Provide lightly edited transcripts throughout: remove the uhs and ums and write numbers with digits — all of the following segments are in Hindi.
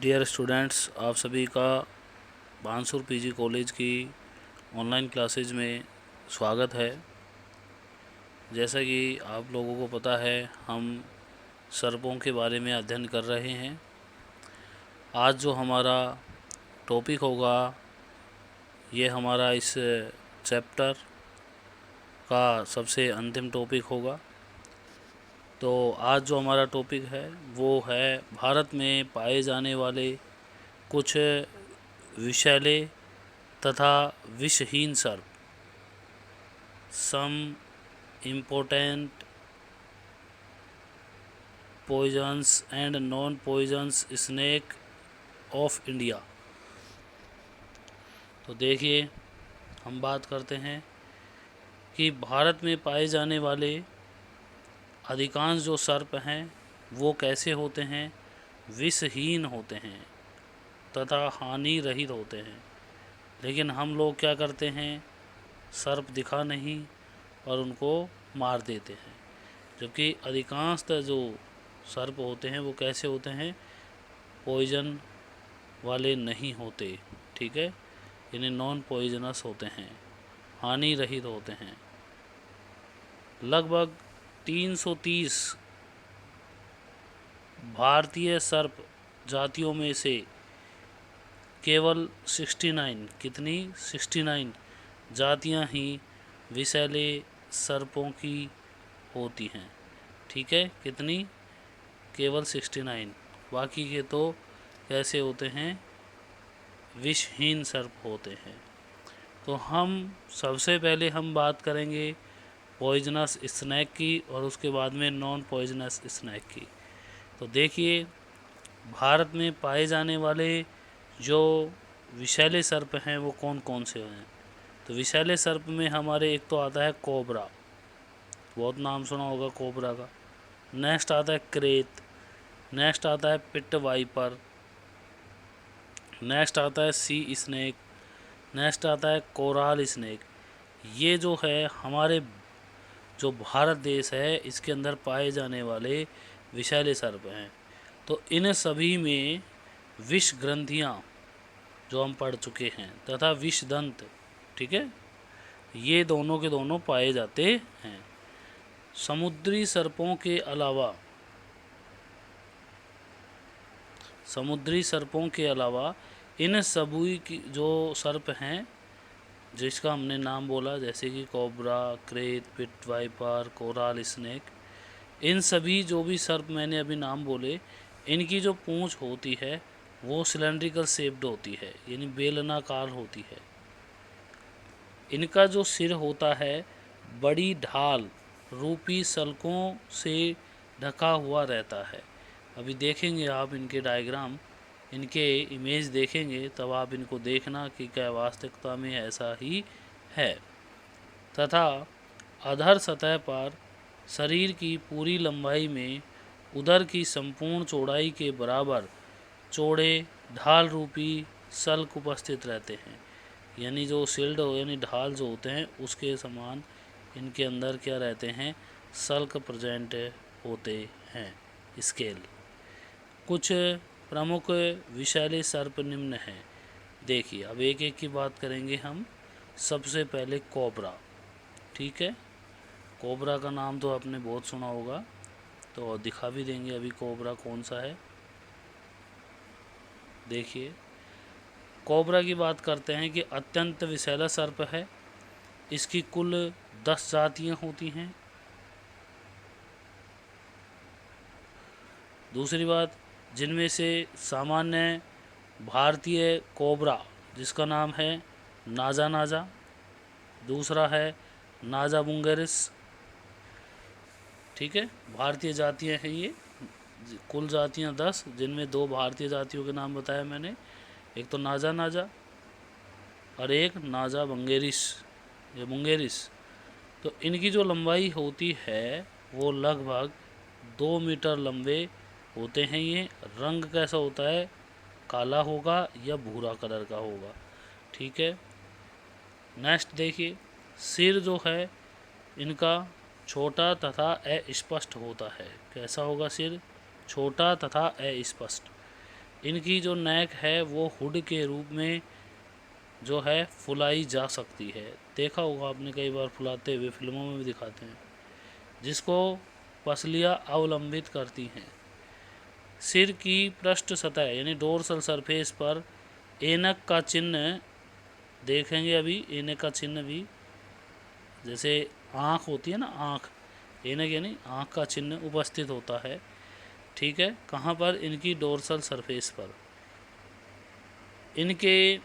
डियर स्टूडेंट्स, आप सभी का बांसुर पीजी कॉलेज की ऑनलाइन क्लासेज में स्वागत है। जैसा कि आप लोगों को पता है, हम सर्पों के बारे में अध्ययन कर रहे हैं। आज जो हमारा टॉपिक होगा, ये हमारा इस चैप्टर का सबसे अंतिम टॉपिक होगा। तो आज जो हमारा टॉपिक है वो है भारत में पाए जाने वाले कुछ विषैले तथा विषहीन सर्प, some important poisons and non poisons snake of India. तो देखिए, हम बात करते हैं कि भारत में पाए जाने वाले अधिकांश जो सर्प हैं वो कैसे होते हैं, विषहीन होते हैं तथा हानि रहित होते हैं। लेकिन हम लोग क्या करते हैं, सर्प दिखा नहीं और उनको मार देते हैं। जबकि अधिकांशतः जो सर्प होते हैं वो कैसे होते हैं, पॉइजन वाले नहीं होते। ठीक है, यानी नॉन पॉइजनस होते हैं, हानि रहित होते हैं। लगभग 330 भारतीय सर्प जातियों में से केवल 69, कितनी 69 जातियां ही विषैले सर्पों की होती हैं। ठीक है, कितनी, केवल 69। बाकी के तो कैसे होते हैं, विषहीन सर्प होते हैं। तो हम सबसे पहले हम बात करेंगे पॉइजनस स्नैक की और उसके बाद में नॉन पॉइजनस स्नैक की। तो देखिए, भारत में पाए जाने वाले जो विषैले सर्प हैं वो कौन कौन से हैं। तो विषैले सर्प में हमारे एक तो आता है कोबरा, बहुत नाम सुना होगा कोबरा का। नेक्स्ट आता है क्रेत, नेक्स्ट आता है पिट वाइपर, नेक्स्ट आता है सी स्नेक, नेक्स्ट आता है कोराल स्नेक। ये जो है हमारे जो भारत देश है इसके अंदर पाए जाने वाले विषैले सर्प हैं। तो इन सभी में विष ग्रंथियाँ जो हम पढ़ चुके हैं तथा विष दंत, ठीक है, ये दोनों के दोनों पाए जाते हैं। समुद्री सर्पों के अलावा इन सभी की जो सर्प हैं जिसका हमने नाम बोला, जैसे कि cobra, krait, pit viper, coral snake, इन सभी जो भी सर्प मैंने अभी नाम बोले, इनकी जो पूंछ होती है वो सिलेंड्रिकल शेप्ड होती है, यानी बेलनाकार होती है। इनका जो सिर होता है बड़ी ढाल रूपी सल्कों से ढका हुआ रहता है। अभी देखेंगे आप इनके डायग्राम, इनके इमेज देखेंगे तब आप इनको देखना कि क्या वास्तविकता में ऐसा ही है। तथा अधर सतह पर शरीर की पूरी लंबाई में उदर की संपूर्ण चौड़ाई के बराबर चौड़े ढाल रूपी सल्क उपस्थित रहते हैं। यानी जो शिल्ड यानी ढाल जो होते हैं उसके समान इनके अंदर क्या रहते हैं, सल्क प्रेजेंट होते हैं, स्केल। कुछ प्रमुख विषैले सर्प निम्न हैं। देखिए, अब एक एक की बात करेंगे हम। सबसे पहले कोबरा, ठीक है, कोबरा का नाम तो आपने बहुत सुना होगा, तो दिखा भी देंगे अभी कोबरा कौन सा है। देखिए, कोबरा की बात करते हैं कि अत्यंत विषैला सर्प है। इसकी कुल 10 जातियां होती हैं। दूसरी बात, जिनमें से सामान्य भारतीय कोबरा जिसका नाम है नाजा नाजा, दूसरा है नाजा बुंगेरिस। ठीक है, भारतीय जातियां हैं ये, कुल जातियां 10, जिनमें 2 भारतीय जातियों के नाम बताया मैंने, एक तो नाजा नाजा और एक नाजा बंगेरिस या बुंगेरिस। तो इनकी जो लंबाई होती है वो लगभग 2 मीटर लंबे होते हैं। ये रंग कैसा होता है, काला होगा या भूरा कलर का होगा। ठीक है, नेक्स्ट देखिए, सिर जो है इनका छोटा तथा अस्पष्ट होता है। कैसा होगा सिर, छोटा तथा अस्पष्ट। इनकी जो नेक है वो हुड के रूप में जो है फुलाई जा सकती है। देखा होगा आपने कई बार फुलाते हुए, फिल्मों में भी दिखाते हैं, जिसको पसलियाँ अवलंबित करती हैं। सिर की पृष्ठ सतह यानी डोर्सल सरफेस पर ऐनक का चिन्ह देखेंगे। अभी ऐनक का चिन्ह भी, जैसे आँख होती है ना, आँख, ऐनक यानी आँख का चिन्ह उपस्थित होता है। ठीक है, कहाँ पर? इनकी डोर्सल सरफेस पर। इनके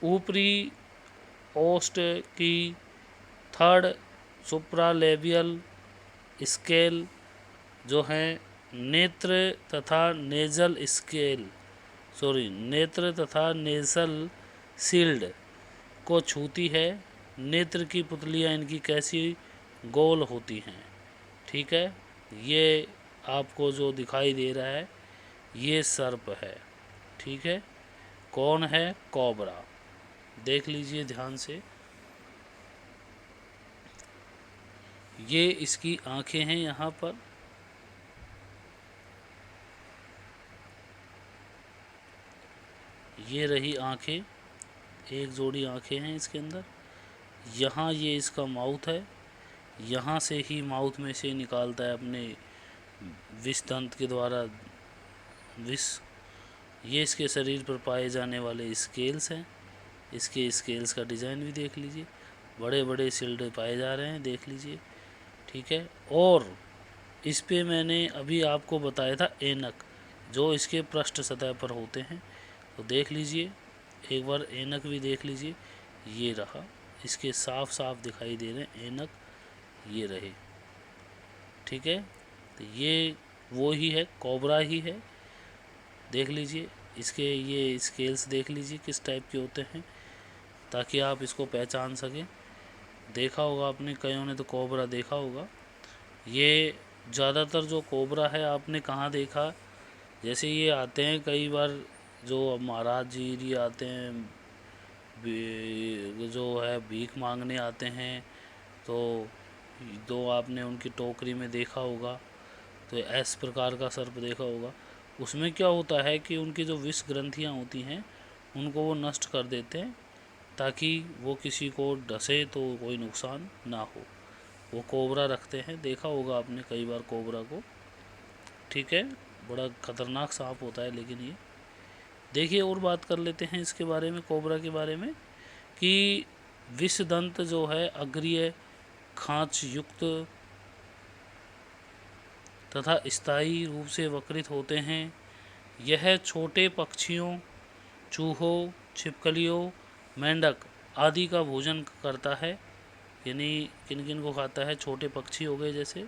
ऊपरी ओस्ट की थर्ड सुप्रालेबियल स्केल जो है नेत्र तथा नेजल शील्ड को छूती है। नेत्र की पुतलियाँ इनकी कैसी गोल होती हैं। ठीक है, ये आपको जो दिखाई दे रहा है ये सर्प है। ठीक है, कौन है? कोबरा। देख लीजिए ध्यान से, ये इसकी आंखें हैं यहाँ पर। ये रही आंखें, एक जोड़ी आंखें हैं इसके अंदर। यहाँ ये इसका माउथ है, यहाँ से ही माउथ में से निकालता है अपने विष दंत के द्वारा विष। ये इसके शरीर पर पाए जाने वाले स्केल्स हैं। इसके स्केल्स का डिज़ाइन भी देख लीजिए, बड़े बड़े शिल्ड पाए जा रहे हैं, देख लीजिए। ठीक है, और इस पे मैंने अभी आपको बताया था ऐनक, जो इसके पृष्ठ सतह पर होते हैं। तो देख लीजिए एक बार, ऐनक भी देख लीजिए। ये रहा, इसके साफ साफ दिखाई दे रहे हैं ऐनक, ये रहे। ठीक है, तो ये वो ही है, कोबरा ही है। देख लीजिए इसके ये स्केल्स देख लीजिए किस टाइप के होते हैं, ताकि आप इसको पहचान सकें। देखा होगा आपने, कईयों ने तो कोबरा देखा होगा। ये ज़्यादातर जो कोबरा है आपने कहाँ देखा? जैसे ये आते हैं कई बार, जो महाराज जी आते हैं, जो है भीख मांगने आते हैं, तो आपने उनकी टोकरी में देखा होगा। तो इस प्रकार का सर्प देखा होगा। उसमें क्या होता है कि उनकी जो विष ग्रंथियाँ होती हैं उनको वो नष्ट कर देते हैं, ताकि वो किसी को डसे तो कोई नुकसान ना हो। वो कोबरा रखते हैं, देखा होगा आपने कई बार कोबरा को। ठीक है, बड़ा खतरनाक सांप होता है। लेकिन ये देखिए, और बात कर लेते हैं इसके बारे में, कोबरा के बारे में, कि विषदंत जो है अग्रीय खांच युक्त तथा स्थायी रूप से वक्रित होते हैं। यह छोटे पक्षियों, चूहों, छिपकलियों, मेंढक आदि का भोजन करता है। यानी किन किन को खाता है? छोटे पक्षी हो गए, जैसे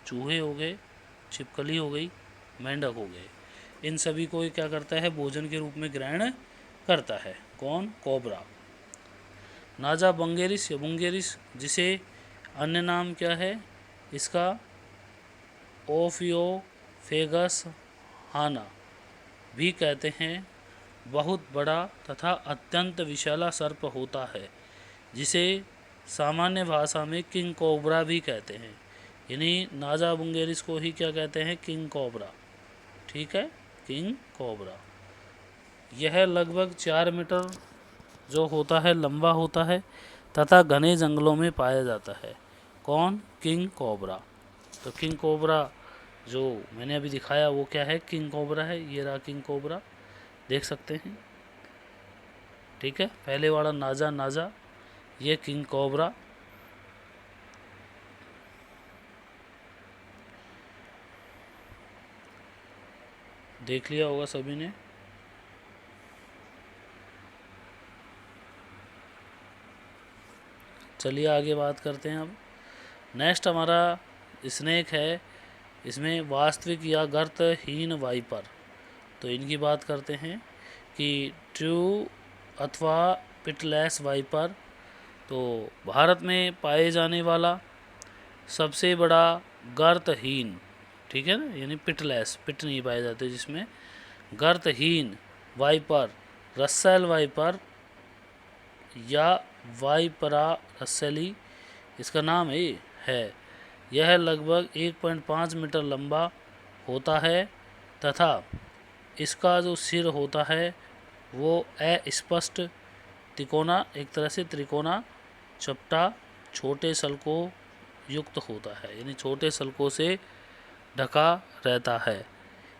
चूहे हो गए, छिपकली हो गई, मेंढक हो गए। इन सभी को ये क्या करता है? भोजन के रूप में ग्रहण करता है। कौन? कोबरा। नाजा बंगेरिस या बुंगेरिस, जिसे अन्य नाम क्या है इसका? ओफियोफेगस हाना भी कहते हैं, बहुत बड़ा तथा अत्यंत विषैला सर्प होता है, जिसे सामान्य भाषा में किंग कोबरा भी कहते हैं। यानी नाजा बुंगेरिस को ही क्या कहते हैं? King cobra. ठीक है, किंग कोबरा। यह लगभग 4 मीटर जो होता है लंबा होता है तथा घने जंगलों में पाया जाता है। कौन? King cobra. तो किंग कोबरा जो मैंने अभी दिखाया वो क्या है? किंग कोबरा है। ये रहा किंग कोबरा, देख सकते हैं। ठीक है, पहले वाला नाजा, ये किंग कोबरा। देख लिया होगा सभी ने। चलिए आगे बात करते हैं। अब नेक्स्ट हमारा स्नेक है, इसमें वास्तविक या गर्तहीन वाइपर। तो इनकी बात करते हैं कि ट्रू अथवा पिटलेस वाइपर, तो भारत में पाए जाने वाला सबसे बड़ा गर्तहीन, ठीक है ना, यानी पिटलेस, पिट नहीं पाए जाते जिसमें, गर्तहीन वाइपर रसेल वाइपर या वाइपरा रसेली इसका नाम है। यह लगभग 1.5 मीटर लंबा होता है तथा इसका जो सिर होता है वो अस्पष्ट तिकोना, एक तरह से त्रिकोना, चपटा, छोटे सल्कों युक्त होता है, यानी छोटे सल्कों से ढका रहता है।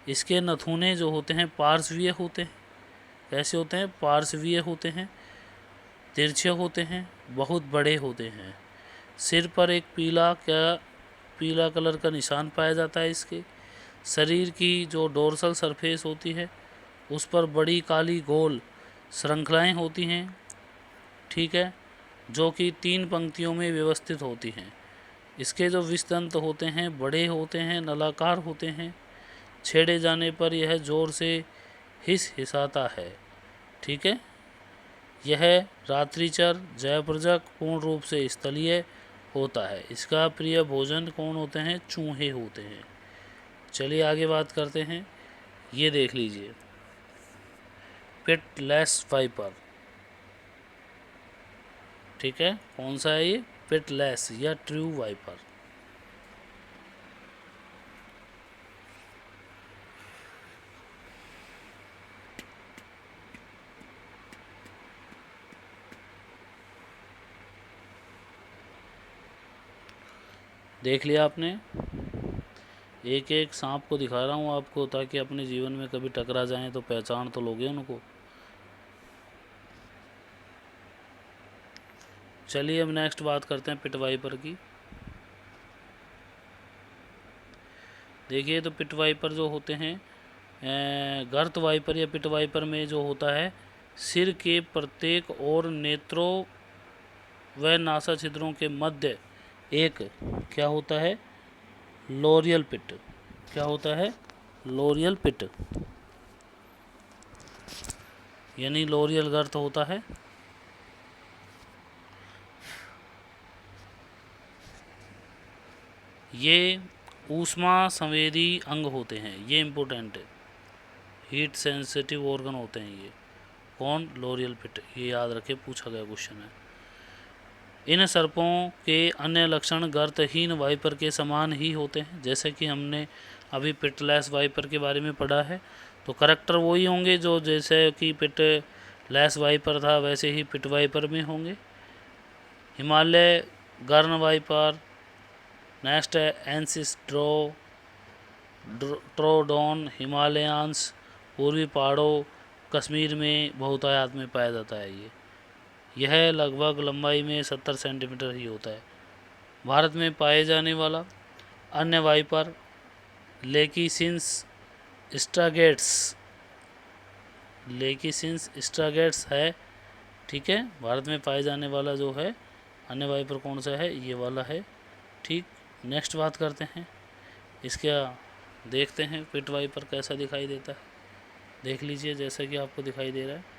इसके नथुने जो होते हैं पार्श्वीय होते हैं। कैसे होते हैं? पार्श्वीय होते हैं, तिरछे होते हैं, बहुत बड़े होते हैं। सिर पर एक पीला कलर का निशान पाया जाता है इसके। शरीर की जो डोर्सल सरफेस होती है उस पर बड़ी काली गोल श्रृंखलाएं होती हैं, ठीक है, जो कि 3 पंक्तियों में व्यवस्थित होती हैं। इसके जो विषदंत होते हैं बड़े होते हैं, नलाकार होते हैं। छेड़े जाने पर यह जोर से हिसाता है, ठीक है। यह रात्रिचर, जयप्रजक, पूर्ण रूप से स्थलीय होता है। इसका प्रिय भोजन कौन होते हैं? चूहे होते हैं। चलिए आगे बात करते हैं। ये देख लीजिए, पिटलेस वाइपर, ठीक है। कौन सा है ये? पिटलेस या ट्रू वाइपर। देख लिया आपने? एक एक सांप को दिखा रहा हूँ आपको, ताकि अपने जीवन में कभी टकरा जाएं तो पहचान तो लोगे उनको। चलिए अब नेक्स्ट बात करते हैं पिट वाइपर की। देखिए, तो पिट वाइपर जो होते हैं, गर्त वाइपर या पिट वाइपर में जो होता है, सिर के प्रत्येक और नेत्रों व नासा छिद्रों के मध्य एक क्या होता है? लोरियल पिट। क्या होता है? लोरियल पिट, यानी लोरियल गर्त होता है। ये ऊष्मा संवेदी अंग होते हैं, ये इम्पोर्टेंट है। हीट सेंसिटिव ऑर्गन होते हैं ये। कौन? लोरियल पिट। ये याद रखे, पूछा गया क्वेश्चन है। इन सर्पों के अन्य लक्षण गर्तहीन वाइपर के समान ही होते हैं, जैसे कि हमने अभी पिटलेस वाइपर के बारे में पढ़ा है। तो करैक्टर वही होंगे जो जैसे कि पिटलेस वाइपर था वैसे ही पिट वाइपर में होंगे। हिमालय गर्न वाइपर, नेक्स्ट है एंसिस्ट्रोडोन हिमालयंस, पूर्वी पहाड़ों कश्मीर में बहुतायत में पाया जाता है। यह लगभग लंबाई में 70 सेंटीमीटर ही होता है। भारत में पाए जाने वाला अन्य वाइपर लेकिसिंस स्ट्रागेट्स है, ठीक है। भारत में पाए जाने वाला जो है अन्य वाइपर कौन सा है? ये वाला है, ठीक। नेक्स्ट बात करते हैं इसका, देखते हैं पिट वाइपर कैसा दिखाई देता है। देख लीजिए जैसा कि आपको दिखाई दे रहा है।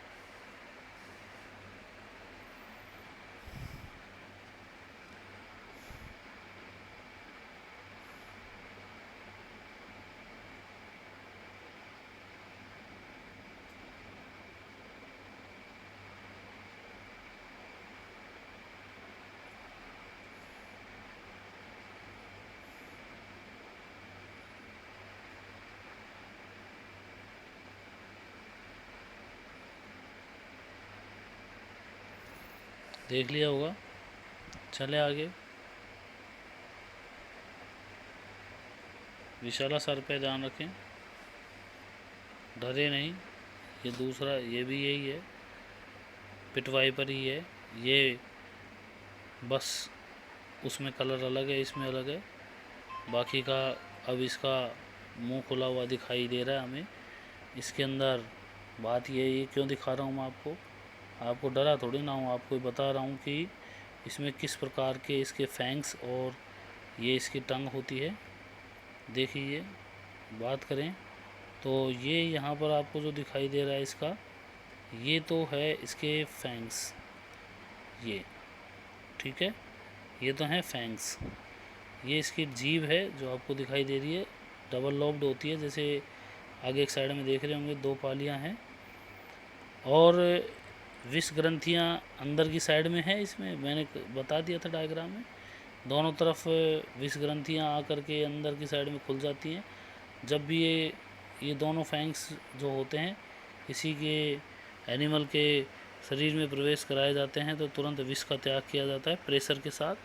देख लिया होगा। चले आगे। विशाला सर पे ध्यान रखें, डरे नहीं। ये दूसरा, ये भी यही है, पिट वाइपर ही है ये, बस उसमें कलर अलग है, इसमें अलग है। बाकी का अब इसका मुंह खुला हुआ दिखाई दे रहा है हमें। इसके अंदर बात ये क्यों दिखा रहा हूँ मैं आपको डरा थोड़ी ना हूँ, आपको बता रहा हूँ कि इसमें किस प्रकार के इसके फैंक्स और ये इसकी टंग होती है। देखिए, बात करें तो ये यहाँ पर आपको जो दिखाई दे रहा है इसका, ये तो है इसके फैंक्स, ये ठीक है, ये तो हैं फैंक्स। ये इसकी जीभ है जो आपको दिखाई दे रही है, डबल लॉब्ड होती है, जैसे आगे एक साइड में देख रहे होंगे 2 पालियाँ हैं, और विष ग्रंथियाँ अंदर की साइड में है। इसमें मैंने बता दिया था डायग्राम में, दोनों तरफ विष ग्रंथियाँ आकर के अंदर की साइड में खुल जाती हैं। जब भी ये ये दोनों फैंक्स जो होते हैं किसी के एनिमल के शरीर में प्रवेश कराए जाते हैं तो तुरंत विष का त्याग किया जाता है प्रेशर के साथ,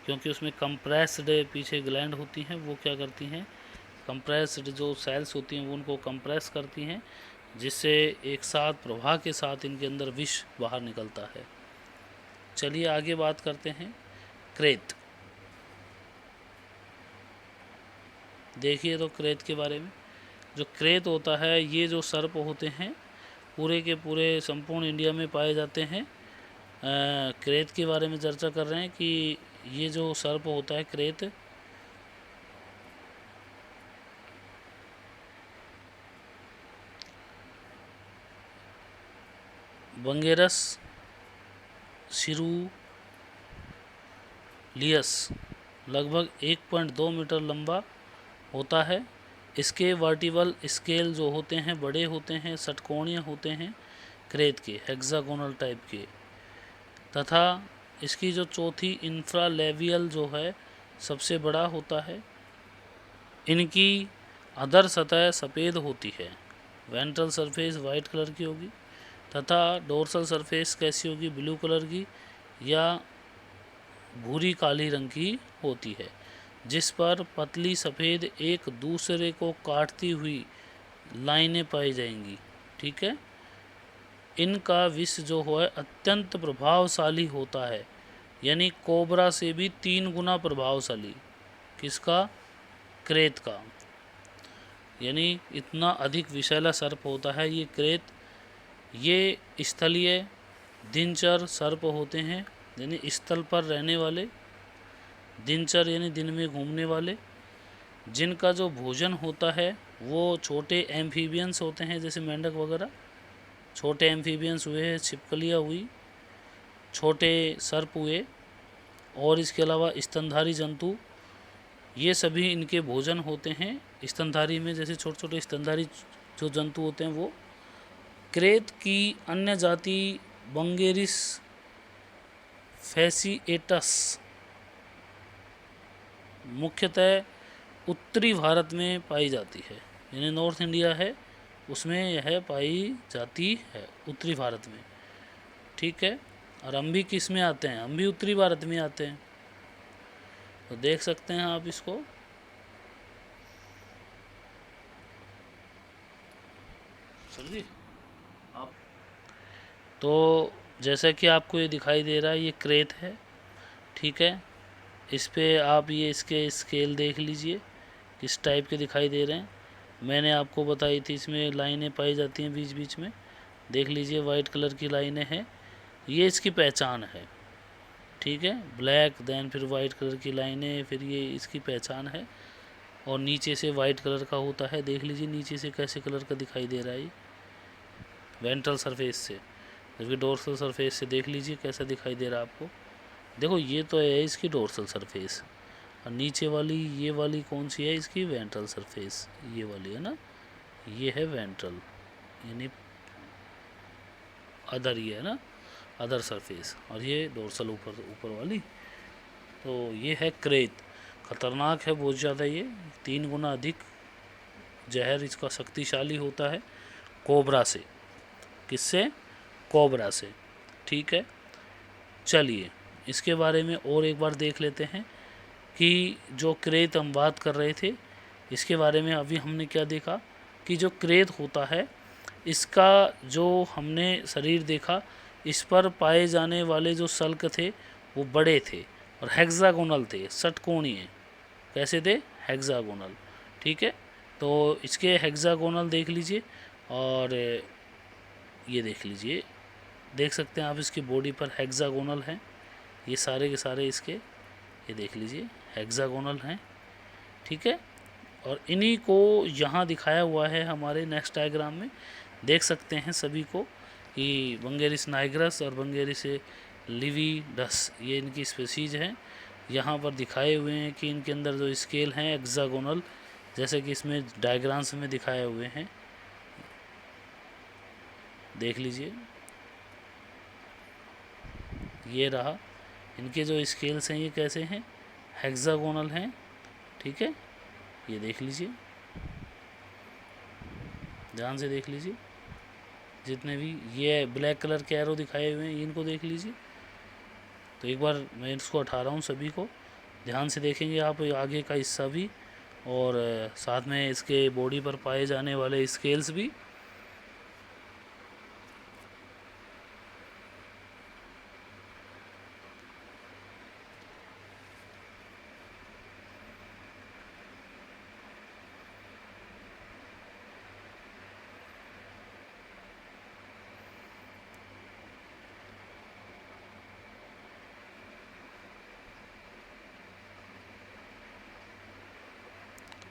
क्योंकि उसमें कंप्रेस्ड पीछे ग्लैंड होती हैं, वो क्या करती हैं, कंप्रेस्ड जो सेल्स होती हैं वो उनको कंप्रेस करती हैं, जिससे एक साथ प्रवाह के साथ इनके अंदर विष बाहर निकलता है। चलिए आगे बात करते हैं क्रेत। देखिए तो क्रेत के बारे में, जो क्रेत होता है, ये जो सर्प होते हैं पूरे के पूरे संपूर्ण इंडिया में पाए जाते हैं। क्रेत के बारे में चर्चा कर रहे हैं कि ये जो सर्प होता है क्रेत, बंगेरस सिरुलियस लगभग 1.2 मीटर लंबा होता है। इसके वर्टिबल स्केल जो होते हैं बड़े होते हैं, षटकोणीय होते हैं क्रेत के, हेक्सागोनल टाइप के, तथा इसकी जो चौथी इंफ्रालेवियल जो है सबसे बड़ा होता है। इनकी अधर सतह सफ़ेद होती है, वेंट्रल सरफेस वाइट कलर की होगी, तथा डोर्सल सरफेस कैसी होगी, ब्लू कलर की या भूरी काली रंग की होती है, जिस पर पतली सफ़ेद एक दूसरे को काटती हुई लाइनें पाई जाएंगी। ठीक है। इनका विष जो है अत्यंत प्रभावशाली होता है, यानी कोबरा से भी 3 गुना प्रभावशाली। किसका? क्रेत का। यानी इतना अधिक विषैला सर्प होता है ये क्रेत। ये स्थलीय दिनचर सर्प होते हैं, यानी स्थल पर रहने वाले, दिनचर यानी दिन में घूमने वाले, जिनका जो भोजन होता है वो छोटे एम्फीबियंस होते हैं, जैसे मेंढक वगैरह, छोटे एम्फीबियंस हुए, छिपकलियाँ हुई, छोटे सर्प हुए, और इसके अलावा स्तनधारी जंतु, ये सभी इनके भोजन होते हैं। स्तनधारी में जैसे छोटे छोटे स्तनधारी जो जंतु होते हैं वो। क्रेत की अन्य जाति बंगेरिस फैसिएटस मुख्यतः उत्तरी भारत में पाई जाती है, यानी नॉर्थ इंडिया है उसमें यह पाई जाती है, उत्तरी भारत में। ठीक है। और हम भी किस में आते हैं? हम भी उत्तरी भारत में आते हैं, तो देख सकते हैं आप इसको। समझिए आप। तो जैसा कि आपको ये दिखाई दे रहा है ये क्रेत है। ठीक है। इस पे आप ये इसके स्केल देख लीजिए किस टाइप के दिखाई दे रहे हैं। मैंने आपको बताई थी इसमें लाइनें पाई जाती हैं बीच बीच में, देख लीजिए वाइट कलर की लाइनें हैं, ये इसकी पहचान है। ठीक है। ब्लैक देन फिर वाइट कलर की लाइनें, फिर ये इसकी पहचान है। और नीचे से वाइट कलर का होता है, देख लीजिए नीचे से कैसे कलर का दिखाई दे रहा है ये वेंट्रल सरफेस से, जबकि डोर्सल सरफेस से देख लीजिए कैसा दिखाई दे रहा है आपको। देखो ये तो है इसकी डोर्सल सरफेस, और नीचे वाली ये वाली कौन सी है? इसकी वेंट्रल सरफेस, ये वाली है ना, ये है वेंट्रल, यानी अदर, ये है ना अदर सरफेस, और ये डोर्सल ऊपर ऊपर वाली। तो ये है क्रेत। खतरनाक है बहुत ज़्यादा, ये 3 गुना अधिक जहर इसका शक्तिशाली होता है कोबरा से। किससे? कोबरा से। ठीक है। चलिए इसके बारे में और एक बार देख लेते हैं कि जो क्रेत हम बात कर रहे थे इसके बारे में अभी हमने क्या देखा कि जो क्रेत होता है इसका जो हमने शरीर देखा, इस पर पाए जाने वाले जो सल्क थे वो बड़े थे और हेक्सागोनल थे, षटकोणीय। कैसे थे? हेक्सागोनल। ठीक है। तो इसके हेक्सागोनल देख लीजिए, और ये देख लीजिए, देख सकते हैं आप इसकी बॉडी पर हेक्सागोनल हैं, ये सारे के सारे इसके, ये देख लीजिए हेक्सागोनल हैं। ठीक है। और इन्हीं को यहाँ दिखाया हुआ है हमारे नेक्स्ट डायग्राम में, देख सकते हैं सभी को कि बंगेरिस नाइग्रस और बंगेरिस लिविडस ये इनकी स्पीसीज हैं। यहाँ पर दिखाए हुए हैं कि इनके अंदर जो स्केल हैं हेक्सागोनल, जैसे कि इसमें डायग्राम्स में दिखाए हुए हैं, देख लीजिए ये रहा। इनके जो स्केल्स हैं ये कैसे हैं? हेक्सागोनल हैं। ठीक है। ये देख लीजिए। ध्यान से देख लीजिए, जितने भी ये ब्लैक कलर के एरो दिखाए हुए हैं इनको देख लीजिए। तो एक बार मैं इसको हटा रहा हूँ, सभी को ध्यान से देखेंगे आप आगे का हिस्सा भी, और साथ में इसके बॉडी पर पाए जाने वाले स्केल्स भी।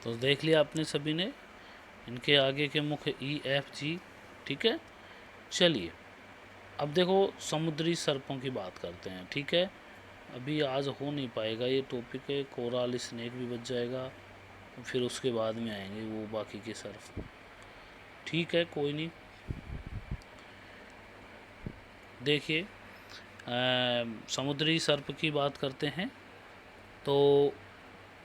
तो देख लिया आपने सभी ने इनके आगे के मुख EFG, ठीक है। चलिए अब देखो समुद्री सर्पों की बात करते हैं, ठीक है। अभी आज हो नहीं पाएगा ये टॉपिक है, कोराल स्नेक भी बच जाएगा, फिर उसके बाद में आएंगे वो बाकी के सर्फ, ठीक है, कोई नहीं। देखिए समुद्री सर्प की बात करते हैं। तो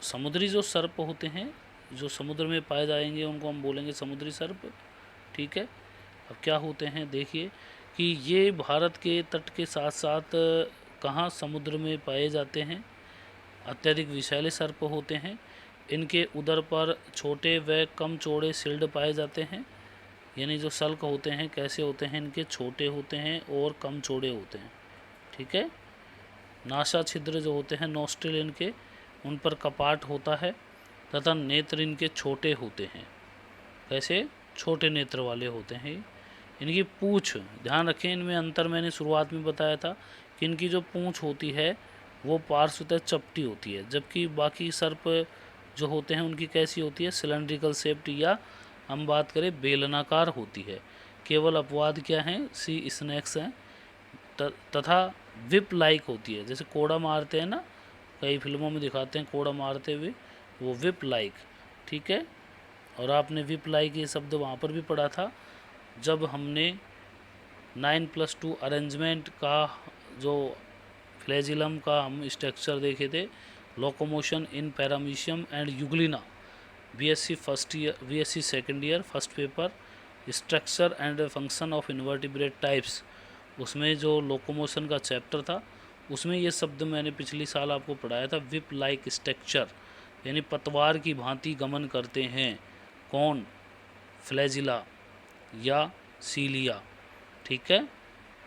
समुद्री जो सर्प होते हैं जो समुद्र में पाए जाएंगे उनको हम बोलेंगे समुद्री सर्प, ठीक है। अब क्या होते हैं देखिए कि ये भारत के तट के साथ साथ कहाँ समुद्र में पाए जाते हैं। अत्यधिक विषैले सर्प होते हैं। इनके उदर पर छोटे व कम चौड़े शिल्ड पाए जाते हैं। यानी जो सल्क होते हैं कैसे होते हैं, इनके छोटे होते हैं और कम चौड़े होते हैं, ठीक है। नासा छिद्र जो होते हैं नोस्ट्रिल इनके, उन पर कपाट होता है तथा नेत्र इनके छोटे होते हैं। कैसे? छोटे नेत्र वाले होते हैं। इनकी पूँछ, ध्यान रखें इनमें अंतर मैंने शुरुआत में बताया था कि इनकी जो पूँछ होती है वो पार्श्वतः चपटी होती है, जबकि बाकी सर्प जो होते हैं उनकी कैसी होती है, सिलेंड्रिकल शेप्ड, या हम बात करें बेलनाकार होती है। केवल अपवाद क्या हैं, सी स्नैक्स हैं, तथा विप लाइक होती है। जैसे कोड़ा मारते हैं ना, कई फिल्मों में दिखाते हैं कोड़ा मारते हुए, वो विप लाइक, ठीक है। और आपने विप लाइक ये शब्द वहाँ पर भी पढ़ा था जब हमने 9+2 अरेंजमेंट का जो फ्लैजिलम का हम स्ट्रक्चर देखे थे, locomotion in paramecium and Euglena, BSc first year, BSc second year first paper, structure and function of invertebrate types, उसमें जो लोकोमोशन का चैप्टर था उसमें ये शब्द मैंने पिछली साल आपको पढ़ाया था, विप लाइक स्ट्रक्चर, यानी पतवार की भांति गमन करते हैं। कौन? फ्लैजिला या सीलिया, ठीक है।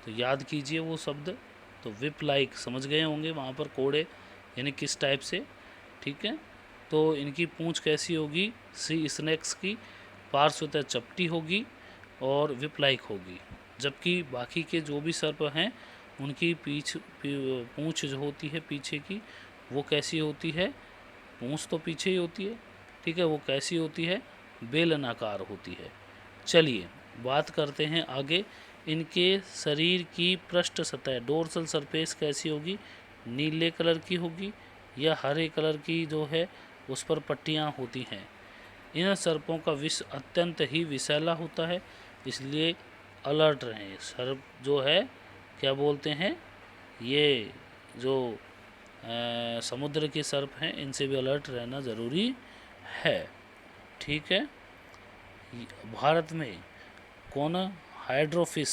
तो याद कीजिए वो शब्द। तो विप लाइक समझ गए होंगे वहाँ पर कोड़े यानी किस टाइप से, ठीक है। तो इनकी पूंछ कैसी होगी, सी स्नेक्स की, पार्श्वतः चपटी होगी और विप लाइक होगी। जबकि बाकी के जो भी सर्प हैं उनकी पूंछ जो होती है पीछे की, वो कैसी होती है, पूंछ तो पीछे ही होती है, ठीक है, वो कैसी होती है, बेलनाकार होती है। चलिए बात करते हैं आगे। इनके शरीर की पृष्ठ सतह, डोर्सल सरफेस कैसी होगी, नीले कलर की होगी या हरे कलर की जो है उस पर पट्टियाँ होती हैं। इन सर्पों का विष अत्यंत ही विषैला होता है, इसलिए अलर्ट रहें। सर्प जो है क्या बोलते हैं, ये जो समुद्र के सर्प हैं इनसे भी अलर्ट रहना ज़रूरी है, ठीक है। भारत में कौन हाइड्रोफिस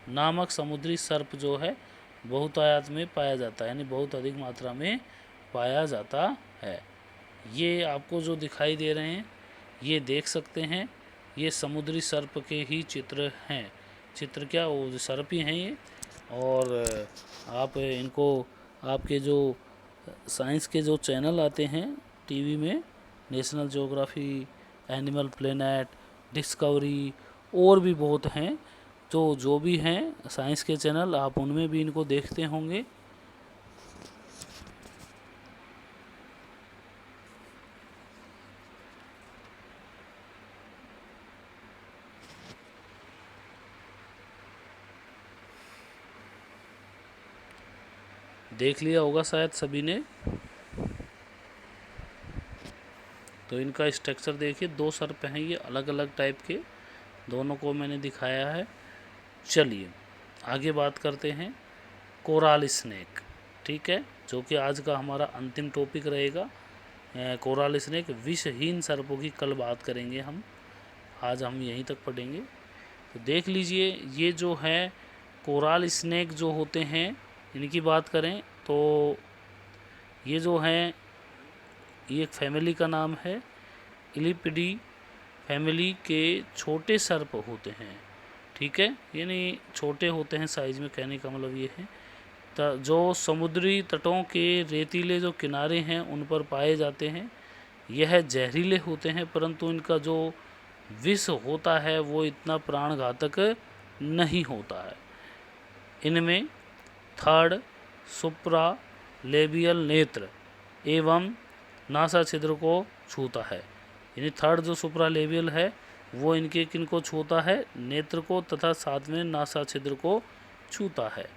नामक समुद्री सर्प जो है बहुतायत में पाया जाता है, यानी बहुत अधिक मात्रा में पाया जाता है। ये आपको जो दिखाई दे रहे हैं ये देख सकते हैं, ये समुद्री सर्प के ही चित्र हैं। चित्र क्या, वो सर्प ही हैं ये। और आप इनको आपके जो साइंस के जो चैनल आते हैं टीवी में, national geography, animal planet, discovery, और भी बहुत हैं, तो जो भी हैं साइंस के चैनल आप उनमें भी इनको देखते होंगे। देख लिया होगा शायद सभी ने। तो इनका स्ट्रक्चर देखिए, दो सर्प हैं ये अलग अलग टाइप के, दोनों को मैंने दिखाया है। चलिए आगे बात करते हैं कोराल स्नेक, ठीक है, जो कि आज का हमारा अंतिम टॉपिक रहेगा। कोराल स्नेक विषहीन सर्पों की कल बात करेंगे हम। आज हम यहीं तक पढ़ेंगे। तो देख लीजिए, ये जो है कोराल स्नेक जो होते हैं, इनकी बात करें तो ये जो हैं, ये एक फैमिली का नाम है। इलिपिडी फैमिली के छोटे सर्प होते हैं, ठीक है, यानी छोटे होते हैं साइज में, कहने का मतलब ये है। जो समुद्री तटों के रेतीले जो किनारे हैं उन पर पाए जाते हैं। यह जहरीले होते हैं, परंतु इनका जो विष होता है वो इतना प्राणघातक नहीं होता है। इनमें थर्ड सुप्रा लेबियल नेत्र एवं नासा छिद्र को छूता है। यानी थर्ड जो सुप्रा लेबियल है वो इनके किन को छूता है, नेत्र को, तथा साथ में नासा छिद्र को छूता है।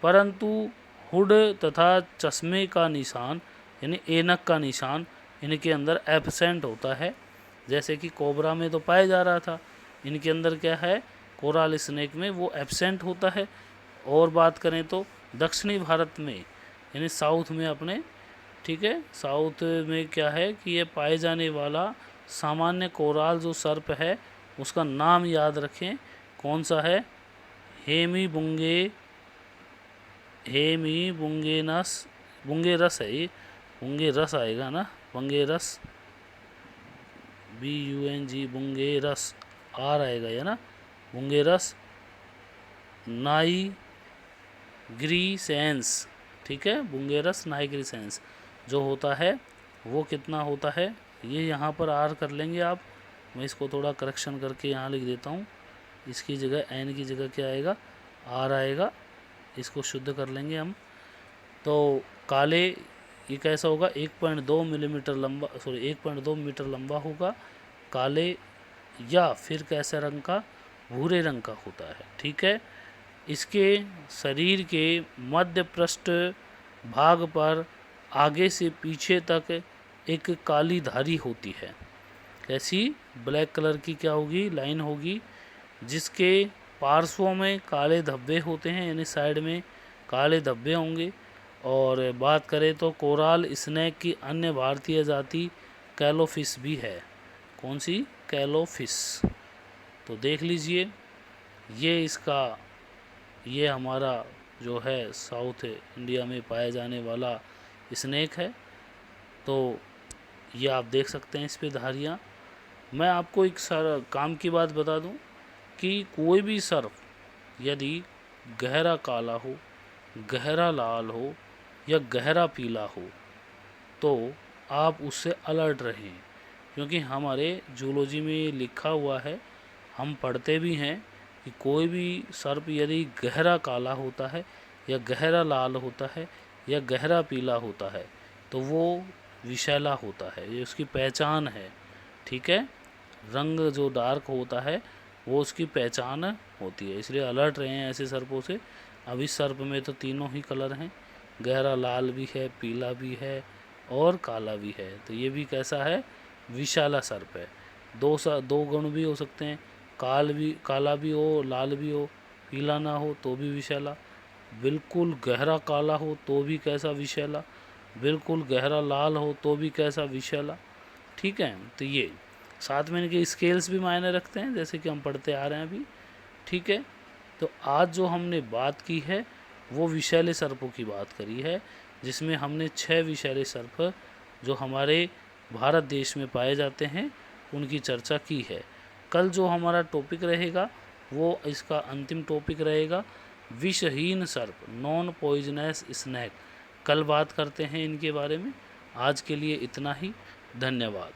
परंतु हुड तथा चश्मे का निशान यानी ऐनक का निशान इनके अंदर एब्सेंट होता है। जैसे कि कोबरा में तो पाया जा रहा था, इनके अंदर क्या है, कोराल स्नेक में वो एब्सेंट होता है। और बात करें तो दक्षिणी भारत में यानी साउथ में अपने, ठीक है, साउथ में क्या है कि ये पाए जाने वाला सामान्य कोराल जो सर्प है उसका नाम याद रखें, कौन सा है, बुंगेरस है। ये बुंगेरस आएगा ना, बुंगेरस, BUNG, बुंगेरस, आर आएगा ये ना, बुंगेरस नाइग्रिसेंस, ठीक है, बुंगेरस नाइग्रिसेंस जो होता है वो कितना होता है, ये यहाँ पर आर कर लेंगे आप। मैं इसको थोड़ा करेक्शन करके यहाँ लिख देता हूँ, इसकी जगह एन की जगह क्या आएगा, आर आएगा। इसको शुद्ध कर लेंगे हम। तो काले, ये कैसा होगा, 1.2 मिलीमीटर लंबा, 1.2 मीटर लंबा होगा, काले या फिर कैसे रंग का, भूरे रंग का होता है, ठीक है। इसके शरीर के मध्य पृष्ठ भाग पर आगे से पीछे तक एक काली धारी होती है। कैसी, ब्लैक कलर की क्या होगी, लाइन होगी, जिसके पार्श्वों में काले धब्बे होते हैं, यानी साइड में काले धब्बे होंगे। और बात करें तो कोराल स्नेक की अन्य भारतीय जाति कैलोफिश भी है। कौन सी, कैलोफिश। तो देख लीजिए, ये हमारा जो है साउथ इंडिया में पाया जाने वाला स्नेक है। तो ये आप देख सकते हैं इस पे धारियाँ। मैं आपको एक काम की बात बता दूं कि कोई भी सर्प यदि गहरा काला हो, गहरा लाल हो या गहरा पीला हो तो आप उससे अलर्ट रहें, क्योंकि हमारे जूलॉजी में लिखा हुआ है, हम पढ़ते भी हैं कि कोई भी सर्प यदि गहरा काला होता है या गहरा लाल होता है या गहरा पीला होता है तो वो विषैला होता है, ये उसकी पहचान है, ठीक है। रंग जो डार्क होता है वो उसकी पहचान होती है, इसलिए अलर्ट रहें ऐसे सर्पों से। अब इस सर्प में तो तीनों ही कलर हैं, गहरा लाल भी है, पीला भी है और काला भी है। तो ये भी कैसा है, विषैला सर्प है। दो गुण भी हो सकते हैं, काला भी हो, लाल भी हो, पीला ना हो तो भी विषैला, बिल्कुल गहरा काला हो तो भी कैसा, विषैला, बिल्कुल गहरा लाल हो तो भी कैसा, विषैला, ठीक है। तो ये साथ में इनके स्केल्स भी मायने रखते हैं, जैसे कि हम पढ़ते आ रहे हैं अभी, ठीक है। तो आज जो हमने बात की है वो विषैले सर्पों की बात करी है, जिसमें हमने 6 विषैले सर्प जो हमारे भारत देश में पाए जाते हैं उनकी चर्चा की है। कल जो हमारा टॉपिक रहेगा वो इसका अंतिम टॉपिक रहेगा, विषहीन सर्प, नॉन पॉइजनस स्नेक। कल बात करते हैं इनके बारे में। आज के लिए इतना ही, धन्यवाद।